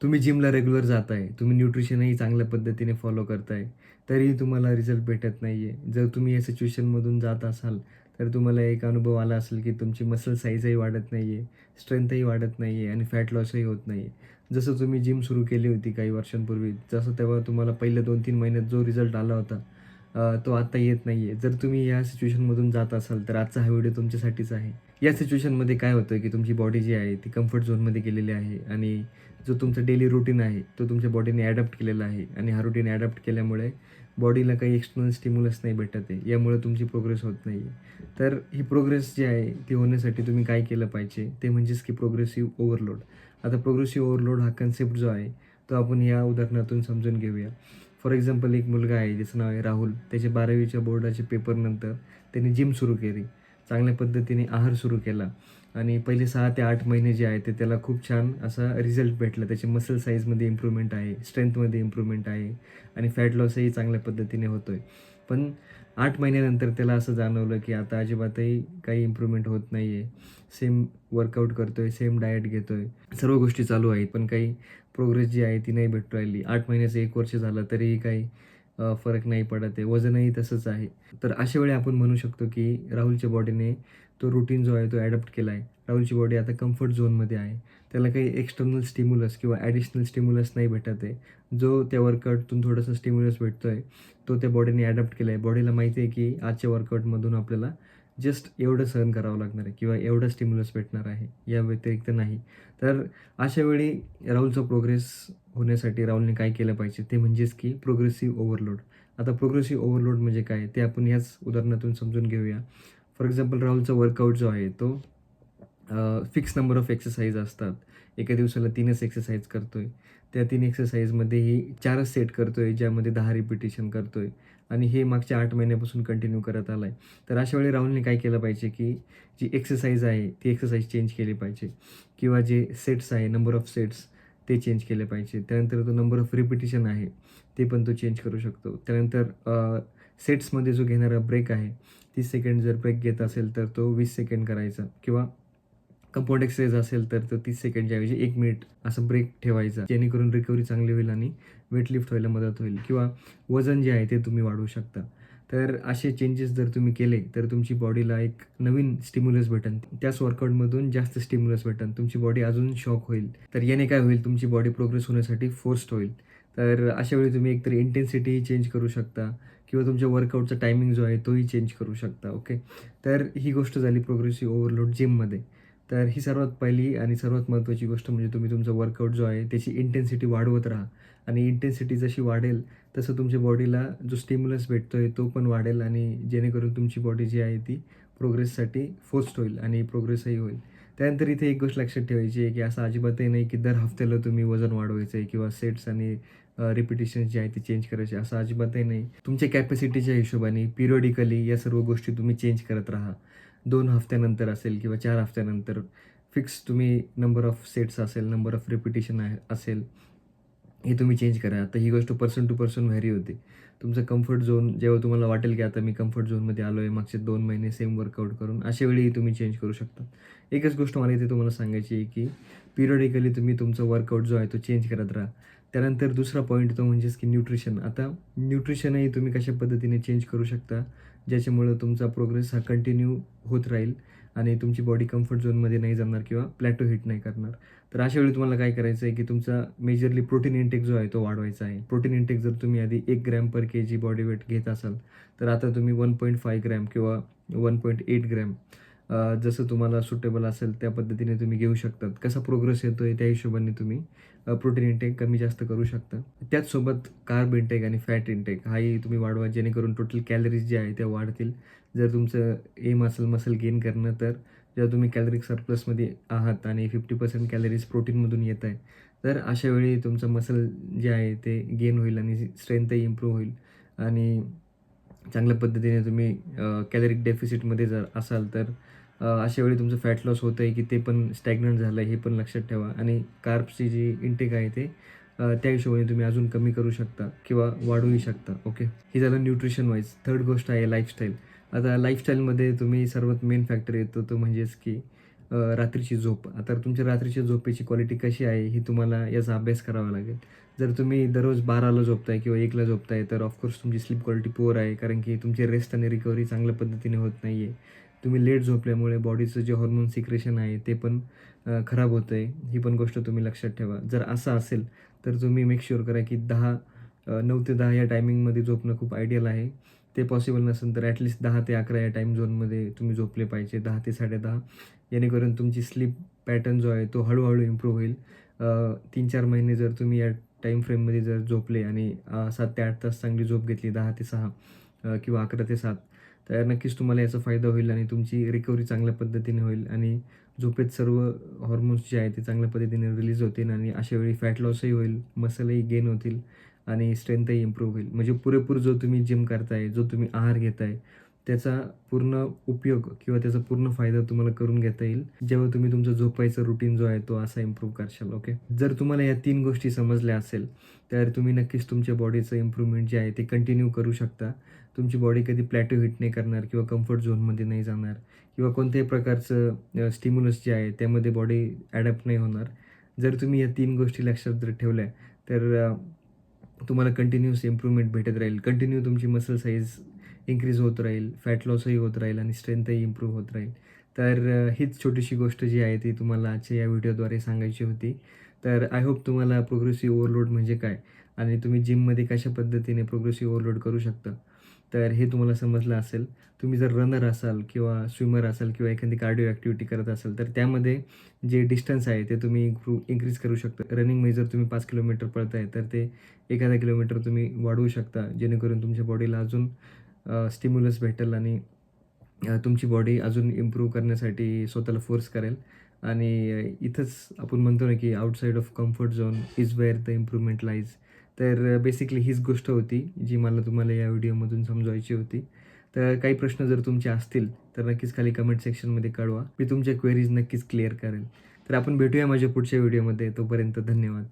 तुम्ही जिमला रेग्युलर जाताय, तुम्ही न्यूट्रिशनही चांगल्या पद्धतीने फॉलो करताय, तरीही तुम्हाला रिझल्ट भेटत नाही आहे. जर तुम्ही या सिच्युएशनमधून जात असाल, तर तुम्हाला एक अनुभव आला असेल, की तुमची मसल साईजही वाढत नाही आहे, स्ट्रेंथही वाढत नाही आहे आणि फॅट लॉसही होत नाही आहे. जसं तुम्ही जिम सुरू केली होती काही वर्षांपूर्वी, जसं तेव्हा तुम्हाला पहिल्या 2-3 महिन्यात जो रिझल्ट आला होता, तो आता येत नाही आहे. जर तुम्ही या सिच्युएशनमधून जात असाल, तर आजचा हा व्हिडिओ तुमच्यासाठीच आहे. या सिच्युएशनमध्ये काय होतं, की तुमची बॉडी जी आहे, ती कम्फर्ट झोनमध्ये गेलेली आहे आणि जो तुमचा डेली रूटीन आहे, तो तुमच्या बॉडीने ॲडॉप्ट केलेला आहे आणि हा रूटीन ॲडॉप्ट केल्यामुळे बॉडीला काही एक्सटर्नल स्टिम्युलस नाही भेटत आहे. यामुळे तुमची प्रोग्रेस होत नाही आहे. तर ही प्रोग्रेस जी आहे, ती होण्यासाठी तुम्ही काय केलं पाहिजे, ते म्हणजेच की प्रोग्रेसिव्ह ओव्हरलोड. आता प्रोग्रेसिव्ह ओव्हरलोड हा कन्सेप्ट जो आहे, तो आपण या उदाहरणातून समजून घेऊया. फॉर एक्झाम्पल एक मुलगा आहे, ज्याचं नाव आहे राहुल. त्याचे 12वीच्या बोर्डाचे पेपरनंतर त्याने जिम सुरू केली. चांगल्या पद्धतीने आहार सुरू केला आणि पहिले 6 ते 8 महिने जे आहे ते त्याला खूप छान असा रिझल्ट भेटला. त्याची मसल साईजमध्ये इम्प्रूव्हमेंट आहे, स्ट्रेंथमध्ये इम्प्रूव्हमेंट आहे आणि फॅट लॉसही चांगल्या पद्धतीने होतोय. पण 8 महिन्यानंतर त्याला असं जाणवलं, की आता अजिबातही काही इम्प्रूव्हमेंट होत नाही आहे. सेम वर्कआउट करतोय, सेम डाएट घेतोय, सर्व गोष्टी चालू आहेत, पण काही प्रोग्रेस जी आहे ती नाही भेटू राहिली. 8 महिन्याचं 1 वर्ष झालं तरीही काही फरक नाही पडत आहे. वजनही तसंच आहे. तर अशा वेळी आपण म्हणू शकतो, की राहुलच्या बॉडीने तो रूटीन जो आहे तो ॲडॉप्ट केला आहे. राहुलची बॉडी आता कम्फर्ट झोनमध्ये आहे. त्याला काही एक्सटर्नल स्टिम्युलस किंवा ॲडिशनल स्टिम्युलस नाही भेटत आहे. जो त्या वर्कआउटतून थोडासा स्टिम्युलस भेटतोय, तो त्या बॉडीने ॲडॉप्ट केला आहे. बॉडीला माहिती आहे, की आजच्या वर्कआउटमधून आपल्याला जस्ट एवढं सहन करावं लागणार आहे किंवा एवढा स्टिम्युलस भेटणार आहे. या व्यतिरिक्त नाही. तर अशा वेळी राहुलचा प्रोग्रेस होण्यासाठी राहुलने काय केलं पाहिजे, ते म्हणजेच की प्रोग्रेसिव्ह ओव्हरलोड. आता प्रोग्रेसिव्ह ओव्हरलोड म्हणजे काय, ते आपण याच उदाहरणातून समजून घेऊया. फॉर एक्झाम्पल राहुलचा वर्कआउट जो आहे तो फिक्स नंबर ऑफ एक्सरसाइज असतात. एका दिवसाला 3च एक्सरसाइज करतोय. त्या 3 एक्सरसाइजमध्येही 4च सेट करतोय, ज्यामध्ये 10 रिपिटिशन करतोय आणि हे मागच्या 8 महिन्यापासून कंटिन्यू करत आलाय. तर अशा वेळी राहुलने काय केलं पाहिजे, की जी एक्सरसाइज आहे, ती एक्सरसाइज चेंज केली पाहिजे किंवा जे सेट्स आहे, नंबर ऑफ सेट्स ते चेंज केले पाहिजे. त्यानंतर तो नंबर ऑफ रिपिटिशन आहे, ते पण तो चेंज करू शकतो. त्यानंतर सेट्समध्ये जो घेणारा ब्रेक आहे, 30 सेकंड जर ब्रेक घेत असेल, तर तो 20 सेकंड करायचा किंवा कंपाऊंड एक्सरसाइज असेल तर तो 30 सेकंडच्या ऐवजी 1 मिनिट असं ब्रेक ठेवायचा. जेणेकरून रिकव्हरी चांगली होईल आणि वेट लिफ्ट व्हायला मदत होईल किंवा वजन जे आहे ते तुम्ही वाढवू शकता. तर असे चेंजेस जर तुम्ही केले, तर तुमची बॉडीला एक नवीन स्टिम्युलस भेटेल. त्याच वर्कआउटमधून जास्त स्टिम्युलस भेटेल. तुमची बॉडी अजून शॉक होईल. तर याने काय होईल, तुमची बॉडी प्रोग्रेस होण्यासाठी फोर्स्ड होईल. तर अशा वेळी तुम्ही एकतर इंटेन्सिटीही चेंज करू शकता किंवा तुमच्या वर्कआउटचा टायमिंग जो आहे तोही चेंज करू शकता. ओके. तर ही गोष्ट झाली प्रोग्रेसिव्ह ओव्हरलोड जिममध्ये. तर ही सर्वात पहिली आणि सर्वात महत्त्वाची गोष्ट म्हणजे तुम्ही तुमचा वर्कआउट जो आहे त्याची इंटेन्सिटी वाढवत राहा आणि इंटेन्सिटी जशी वाढेल तसं तुमच्या बॉडीला जो स्टिम्युलस भेटतोय तो पण वाढेल आणि जेणेकरून तुमची बॉडी जी आहे ती प्रोग्रेससाठी फोर्स्ड होईल आणि प्रोग्रेसही होईल. त्यानंतर इथे एक गोष्ट लक्षात ठेवायची आहे, की असं अजिबातही नाही की दर हफ्त्याला तुम्ही वजन वाढवायचं आहे किंवा सेट्स आणि रिपिटिशन्स जे आहे ते चेंज करायचे असं अजिबातही नाही. तुमच्या कॅपॅसिटीच्या हिशोबाने पिरियॉडिकली या सर्व गोष्टी तुम्ही चेंज करत राहा. 2 हफ्त्यानंतर असेल किंवा 4 हफ्त्यानंतर फिक्स तुम्ही नंबर ऑफ सेट्स असेल, नंबर ऑफ रिपिटिशन असेल, हे तुम्ही चेंज करा. आता ही गोष्ट पर्सन टू पर्सन व्हॅरी होते. तुमचं कम्फर्ट झोन जेव्हा तुम्हाला वाटेल की आता मी कम्फर्ट झोनमध्ये आलो आहे, मागचे 2 महिने सेम वर्कआउट करून, अशा वेळी तुम्ही चेंज करू शकता. एकच गोष्ट मला इथे तुम्हाला सांगायची आहे, की पिरियॉडिकली तुम्ही तुमचा वर्कआउट जो आहे तो चेंज करत राहा. त्यानंतर दुसरा पॉईंट तो म्हणजेच की न्यूट्रिशन. आता न्यूट्रिशनही तुम्ही कशा पद्धतीने चेंज करू शकता, ज्याच्यामुळं तुमचा प्रोग्रेस हा कंटिन्यू होत राहील आणि तुमची बॉडी कम्फर्ट झोनमध्ये नाही जाणार किंवा प्लॅटो हिट नाही करणार. तर अशा वेळी तुम्हाला काय करायचं आहे, की तुमचा मेजरली प्रोटीन इंटेक जो आहे तो वाढवायचा आहे. प्रोटीन इंटेक जर तुम्ही आधी 1 gram per KG body weight घेत असाल, तर आता तुम्ही 1.5 ग्रॅम किंवा 1.8 ग्रॅम जसं तुम्हाला सुटेबल असेल त्या पद्धतीने तुम्ही घेऊ शकतात. कसा प्रोग्रेस येतोय त्या हिशोबाने तुम्ही प्रोटीन इंटेक कमी जास्त करू शकता. त्याचसोबत कार्ब इंटेक आणि फॅट इंटेक हाही तुम्ही वाढवा, जेणेकरून टोटल कॅलरीज जे आहे त्या वाढतील. जर तुमचं एम असेल मसल गेन करणं, तर जेव्हा तुम्ही कॅलरिक सरप्लसमध्ये आहात आणि 50% कॅलरीज प्रोटीनमधून येत आहे, तर अशा वेळी तुमचं मसल जे आहे ते गेन होईल आणि स्ट्रेंथही इम्प्रूव्ह होईल आणि चांगल्या पद्धतीने तुम्ही कॅलरिक डेफिसिटमध्ये जर असाल, तर अशा वेळी तुमचं फॅट लॉस होतं आहे, की ते पण स्टॅग्नंट झालं आहे, हे पण लक्षात ठेवा आणि कार्ब्सची जी इंटेक आहे ते त्या हिशोबाने तुम्ही अजून कमी करू शकता किंवा वाढवूही शकता. ओके. हे झालं न्यूट्रिशन वाईज. थर्ड गोष्ट आहे लाईफस्टाईल. आता लाईफस्टाईलमध्ये तुम्ही सर्वात मेन फॅक्टर येतो तो म्हणजेच की रात्रीची झोप. आता तुमच्या रात्रीच्या झोपेची क्वालिटी कशी आहे हे तुम्हाला याचा अभ्यास करावा लागेल. जर तुम्ही दररोज 12ला झोपताय किंवा 1ला झोपताय तर ऑफकोर्स तुमची स्लीप क्वालिटी पुअर आहे. कारण की तुमची रेस्ट आणि रिकव्हरी चांगल्या पद्धतीने होत नाही आहे. तुम्ही लेट झोपल्यामुळे बॉडीचं जे हार्मोन सिक्रेशन आहे ते पण खराब होतं आहे. ही पण गोष्ट तुम्ही लक्षात ठेवा. जर असं असेल तर तुम्ही मेक शुअर करा की 9 ते 10 या टायमिंगमध्ये झोपणं खूप आयडियल आहे. ते पॉसिबल नसेल तर ॲटलीस्ट 10 ते 11 या टाईम झोनमध्ये तुम्ही झोपले पाहिजे. 10 ते 10:30 जेणेकरून तुमची स्लीप पॅटर्न जो आहे तो हळू-हळू इम्प्रूव्ह होईल. 3-4 महिने जर तुम्ही या टाईम फ्रेममध्ये जर झोपले आणि 7 ते 8 तास चांगली झोप घेतली 10 ते 6 किंवा 11 ते 7 तर नक्कीच तुम्हाला याचा फायदा होईल आणि तुमची रिकव्हरी चांगल्या पद्धतीने होईल आणि झोपेत सर्व हॉर्मोन्स जे आहेत ते चांगल्या पद्धतीने रिलीज होतील आणि अशा वेळी फॅट लॉसही होईल, मसलही गेन होतील आणि स्ट्रेंथही इम्प्रूव्ह होईल. म्हणजे पुरेपूर जो तुम्ही जिम करताय, जो तुम्ही आहार घेताय, त्याचा पूर्ण उपयोग किंवा त्याचा पूर्ण फायदा तुम्हाला करून घेता येईल, जेव्हा तुम्ही तुमचा झोपायचा रुटीन जो आहे तो असा इम्प्रूव्ह करशाल. ओके. जर तुम्हाला या 3 गोष्टी समजल्या असेल, तर तुम्ही नक्कीच तुमच्या बॉडीचं इम्प्रूव्हमेंट जे आहे ते कंटिन्यू करू शकता. तुमची बॉडी कधी प्लॅटो हिट नाही करणार किंवा कम्फर्ट झोनमध्ये नाही जाणार किंवा कोणत्याही प्रकारचं स्टिम्युलस जे आहे त्यामध्ये बॉडी ॲडॅप्ट नाही होणार. जर तुम्ही या 3 गोष्टी लक्षात जर ठेवल्या, तर तुम्हाला कंटिन्यूअस इम्प्रूव्हमेंट भेटत राहील. कंटिन्यू तुमची मसल साईज इन्क्रीज होत राहील, फॅट लॉसही होत राहील आणि स्ट्रेंथही इम्प्रूव्ह होत राहील. तर हीच छोटीशी गोष्ट जी आहे ती तुम्हाला आजच्या या व्हिडिओद्वारे सांगायची होती. तर आय होप तुम्हाला प्रोग्रेसिव्ह ओव्हरलोड म्हणजे काय आणि तुम्ही जिममध्ये कशा पद्धतीने प्रोग्रेसिव्ह ओव्हरलोड करू शकता, तर हे तुम्हाला समजलं असेल. तुम्ही जर रनर असाल किंवा स्विमर असाल किंवा एखादी कार्डिओ ॲक्टिव्हिटी करत असाल, तर त्यामध्ये जे डिस्टन्स आहे ते तुम्ही इन्क्रीज करू शकता. रनिंगमध्ये जर तुम्ही 5 किलोमीटर पळताय, तर ते एखादा किलोमीटर तुम्ही वाढवू शकता, जेणेकरून तुमच्या बॉडीला अजून स्टिम्युलस भेटेल आणि तुमची बॉडी अजून इम्प्रूव्ह करण्यासाठी स्वतःला फोर्स करेल आणि इथंच आपण म्हणतो ना, की outside of comfort zone is where the improvement lies. तर बेसिकली हीच गोष्ट होती, जी मला तुम्हाला या व्हिडिओमधून समजवायची होती. तर काही प्रश्न जर तुमचे असतील, तर नक्कीच खाली कमेंट सेक्शनमध्ये कळवा. मी तुमच्या क्वेरीज नक्कीच क्लिअर करेल. तर आपण भेटूया माझ्या पुढच्या व्हिडिओमध्ये. तोपर्यंत धन्यवाद.